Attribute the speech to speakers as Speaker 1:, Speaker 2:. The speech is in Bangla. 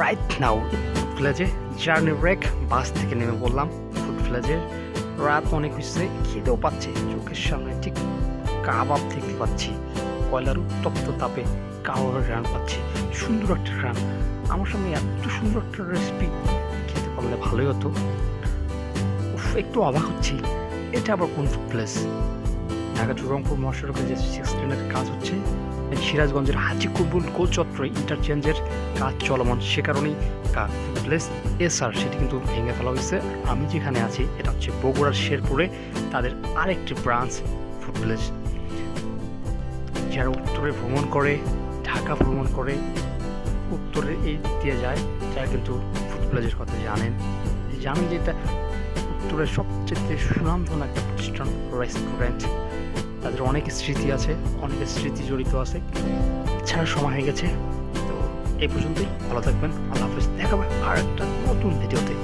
Speaker 1: রাইট নাও ফুড ভিলেজে জার্নি ব্রেক, বাস থেকে নেমে বললাম ফুড ভিলেজে। রাত অনেক হচ্ছে, খিদেও পাচ্ছে, চোখের সামনে ঠিক কাবাব দেখতে পাচ্ছি, কয়লার উত্তপ্ত তাপে কাবাবের রান পাচ্ছি, সুন্দর একটা রান। আমার সামনে এত সুন্দর একটা রেসিপি খেতে পারলে ভালোই হতো। একটু অবাক হচ্ছি, এটা আবার কোন food place? Dhaka to Rangpur মহাসড়কে যে 6 লেনের কাজ হচ্ছে, সিরাজগঞ্জের হাজি কবুল গোল চত্বরে ইন্টারচেঞ্জের কাজ চলমান, সে কারণেই ফুড প্লেস এসআর সেটি কিন্তু ভেঙে ফেলা হয়েছে। আমি যেখানে আছি এটা হচ্ছে বগুড়ার শেরপুরে তাদের আরেকটি ব্রাঞ্চ ফুড প্লেস। যারা উত্তরে ভ্রমণ করে, ঢাকা ভ্রমণ করে, উত্তরের এই দিক দিয়ে যায়, যারা কিন্তু ফুড প্লেসের কথা জানেন যে এটা উত্তরের সবচেয়ে সুনামধন্য একটা প্রতিষ্ঠান, রেস্টুরেন্ট। তাদের অনেক স্মৃতি আছে, অনেকের স্মৃতি জড়িত আছে, ছাড়ার সময় হয়ে গেছে। তো এই পর্যন্তই, ভালো থাকবেন, আল্লাহ হাফেজ, দেখাবে আর একটা নতুন ভিডিওতে।